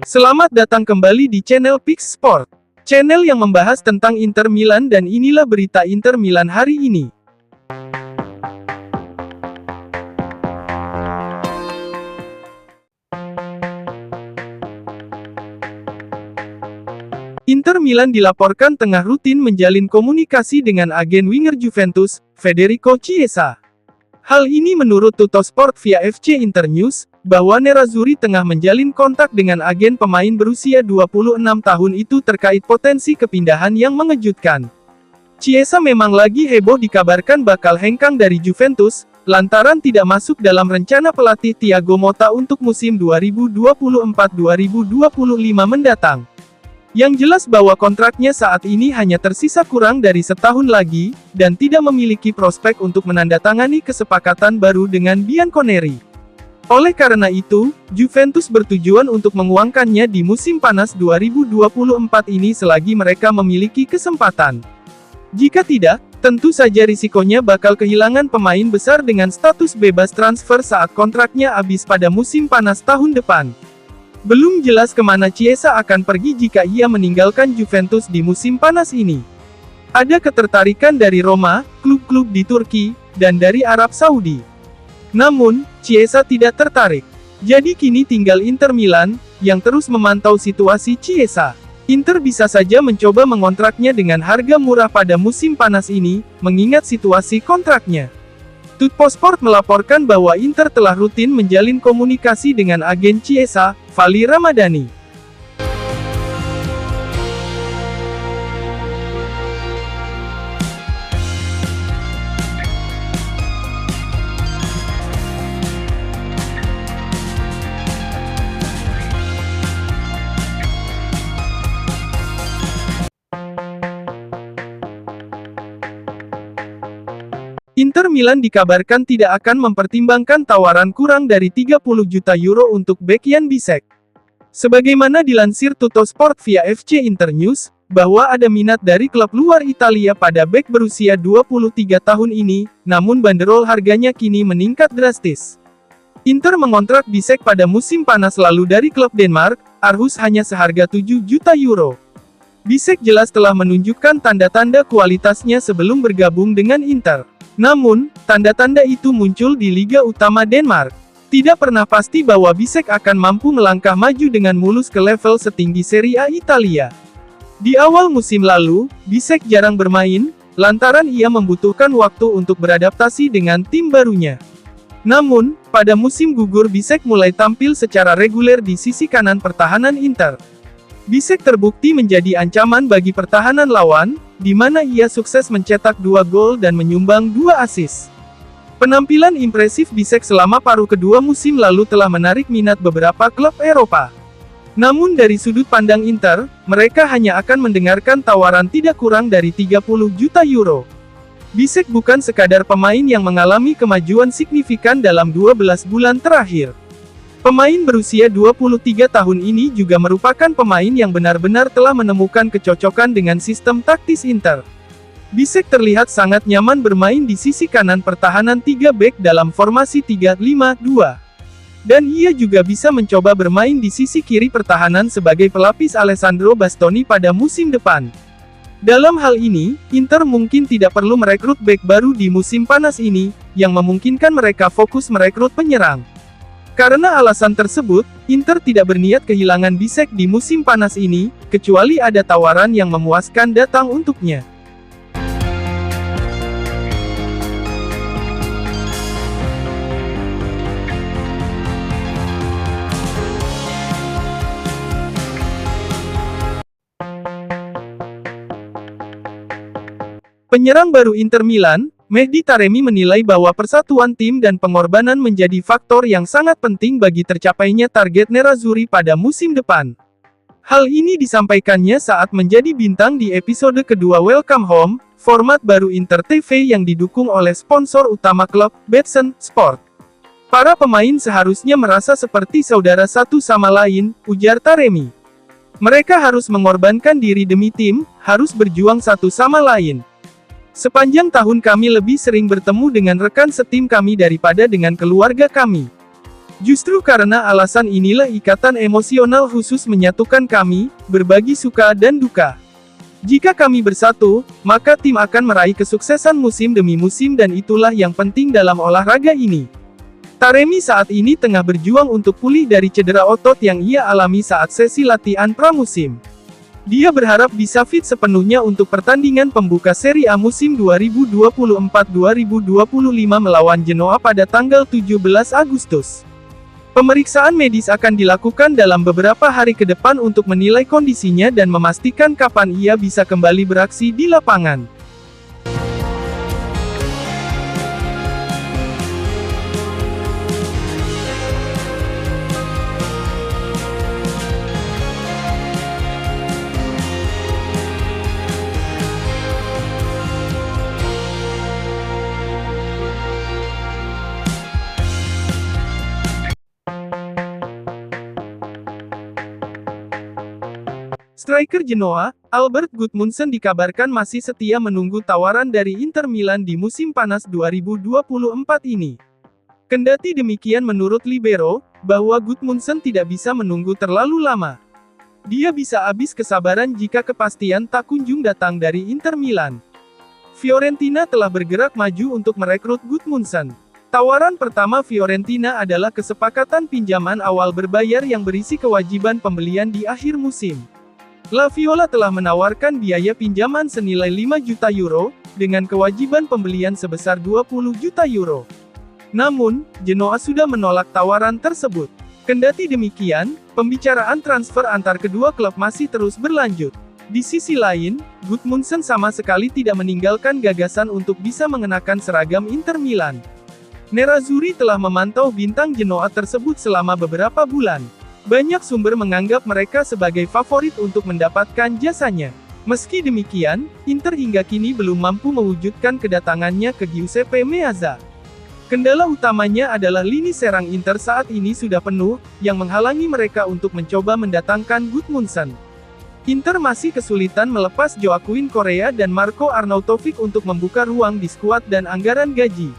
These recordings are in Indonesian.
Selamat datang kembali di channel Pix Sport, channel yang membahas tentang Inter Milan, dan inilah berita Inter Milan hari ini. Inter Milan dilaporkan tengah rutin menjalin komunikasi dengan agen winger Juventus, Federico Chiesa. Hal ini menurut Tuttosport via FC Internews, bahwa Nerazzurri tengah menjalin kontak dengan agen pemain berusia 26 tahun itu terkait potensi kepindahan yang mengejutkan. Chiesa memang lagi heboh dikabarkan bakal hengkang dari Juventus, lantaran tidak masuk dalam rencana pelatih Thiago Motta untuk musim 2024-2025 mendatang. Yang jelas bahwa kontraknya saat ini hanya tersisa kurang dari setahun lagi, dan tidak memiliki prospek untuk menandatangani kesepakatan baru dengan Bianconeri. Oleh karena itu, Juventus bertujuan untuk menguangkannya di musim panas 2024 ini selagi mereka memiliki kesempatan. Jika tidak, tentu saja risikonya bakal kehilangan pemain besar dengan status bebas transfer saat kontraknya habis pada musim panas tahun depan. Belum jelas kemana Chiesa akan pergi jika ia meninggalkan Juventus di musim panas ini. Ada ketertarikan dari Roma, klub-klub di Turki, dan dari Arab Saudi. Namun, Chiesa tidak tertarik. Jadi kini tinggal Inter Milan, yang terus memantau situasi Chiesa. Inter bisa saja mencoba mengontraknya dengan harga murah pada musim panas ini, mengingat situasi kontraknya. Tuttosport melaporkan bahwa Inter telah rutin menjalin komunikasi dengan agen Chiesa, Vali Ramadhani. Inter Milan dikabarkan tidak akan mempertimbangkan tawaran kurang dari 30 juta euro untuk bek Jan Bisek. Sebagaimana dilansir Tuttosport via FC Internews, bahwa ada minat dari klub luar Italia pada bek berusia 23 tahun ini, namun banderol harganya kini meningkat drastis. Inter mengontrak Bisek pada musim panas lalu dari klub Denmark, Aarhus hanya seharga 7 juta euro. Bisek jelas telah menunjukkan tanda-tanda kualitasnya sebelum bergabung dengan Inter. Namun, tanda-tanda itu muncul di Liga Utama Denmark. Tidak pernah pasti bahwa Bisek akan mampu melangkah maju dengan mulus ke level setinggi Serie A Italia. Di awal musim lalu, Bisek jarang bermain, lantaran ia membutuhkan waktu untuk beradaptasi dengan tim barunya. Namun, pada musim gugur Bisek mulai tampil secara reguler di sisi kanan pertahanan Inter. Bisek terbukti menjadi ancaman bagi pertahanan lawan, di mana ia sukses mencetak 2 gol dan menyumbang 2 assist. Penampilan impresif Bisek selama paruh kedua musim lalu telah menarik minat beberapa klub Eropa. Namun dari sudut pandang Inter, mereka hanya akan mendengarkan tawaran tidak kurang dari 30 juta euro. Bisek bukan sekadar pemain yang mengalami kemajuan signifikan dalam 12 bulan terakhir. Pemain berusia 23 tahun ini juga merupakan pemain yang benar-benar telah menemukan kecocokan dengan sistem taktis Inter. Bisek terlihat sangat nyaman bermain di sisi kanan pertahanan 3 bek dalam formasi 3-5-2. Dan ia juga bisa mencoba bermain di sisi kiri pertahanan sebagai pelapis Alessandro Bastoni pada musim depan. Dalam hal ini, Inter mungkin tidak perlu merekrut bek baru di musim panas ini, yang memungkinkan mereka fokus merekrut penyerang. Karena alasan tersebut, Inter tidak berniat kehilangan Bisek di musim panas ini, kecuali ada tawaran yang memuaskan datang untuknya. Penyerang baru Inter Milan, Mehdi Taremi menilai bahwa persatuan tim dan pengorbanan menjadi faktor yang sangat penting bagi tercapainya target Nerazzurri pada musim depan. Hal ini disampaikannya saat menjadi bintang di episode kedua Welcome Home, format baru Inter TV yang didukung oleh sponsor utama klub, Betson Sport. Para pemain seharusnya merasa seperti saudara satu sama lain, ujar Taremi. Mereka harus mengorbankan diri demi tim, harus berjuang satu sama lain. Sepanjang tahun kami lebih sering bertemu dengan rekan setim kami daripada dengan keluarga kami. Justru karena alasan inilah ikatan emosional khusus menyatukan kami, berbagi suka dan duka. Jika kami bersatu, maka tim akan meraih kesuksesan musim demi musim dan itulah yang penting dalam olahraga ini. Taremi saat ini tengah berjuang untuk pulih dari cedera otot yang ia alami saat sesi latihan pramusim. Dia berharap bisa fit sepenuhnya untuk pertandingan pembuka Serie A musim 2024-2025 melawan Genoa pada tanggal 17 Agustus. Pemeriksaan medis akan dilakukan dalam beberapa hari ke depan untuk menilai kondisinya dan memastikan kapan ia bisa kembali beraksi di lapangan. Striker Genoa, Albert Gudmundsson dikabarkan masih setia menunggu tawaran dari Inter Milan di musim panas 2024 ini. Kendati demikian menurut Libero, bahwa Gudmundsson tidak bisa menunggu terlalu lama. Dia bisa habis kesabaran jika kepastian tak kunjung datang dari Inter Milan. Fiorentina telah bergerak maju untuk merekrut Gudmundsson. Tawaran pertama Fiorentina adalah kesepakatan pinjaman awal berbayar yang berisi kewajiban pembelian di akhir musim. La Viola telah menawarkan biaya pinjaman senilai 5 juta euro, dengan kewajiban pembelian sebesar 20 juta euro. Namun, Genoa sudah menolak tawaran tersebut. Kendati demikian, pembicaraan transfer antar kedua klub masih terus berlanjut. Di sisi lain, Gudmundsson sama sekali tidak meninggalkan gagasan untuk bisa mengenakan seragam Inter Milan. Nerazzurri telah memantau bintang Genoa tersebut selama beberapa bulan. Banyak sumber menganggap mereka sebagai favorit untuk mendapatkan jasanya. Meski demikian, Inter hingga kini belum mampu mewujudkan kedatangannya ke Giuseppe Meazza. Kendala utamanya adalah lini serang Inter saat ini sudah penuh, yang menghalangi mereka untuk mencoba mendatangkan Gudmundsson. Inter masih kesulitan melepas Joaquin Correa dan Marco Arnautovic untuk membuka ruang di skuad dan anggaran gaji.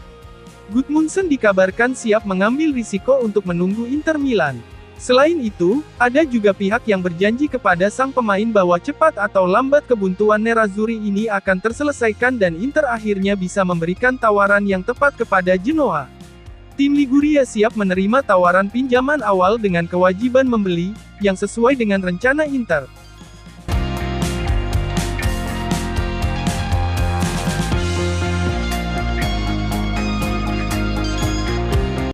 Gudmundsson dikabarkan siap mengambil risiko untuk menunggu Inter Milan. Selain itu, ada juga pihak yang berjanji kepada sang pemain bahwa cepat atau lambat kebuntuan Nerazzurri ini akan terselesaikan dan Inter akhirnya bisa memberikan tawaran yang tepat kepada Genoa. Tim Liguria siap menerima tawaran pinjaman awal dengan kewajiban membeli, yang sesuai dengan rencana Inter.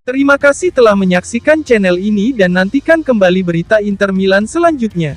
Terima kasih telah menyaksikan channel ini dan nantikan kembali berita Inter Milan selanjutnya.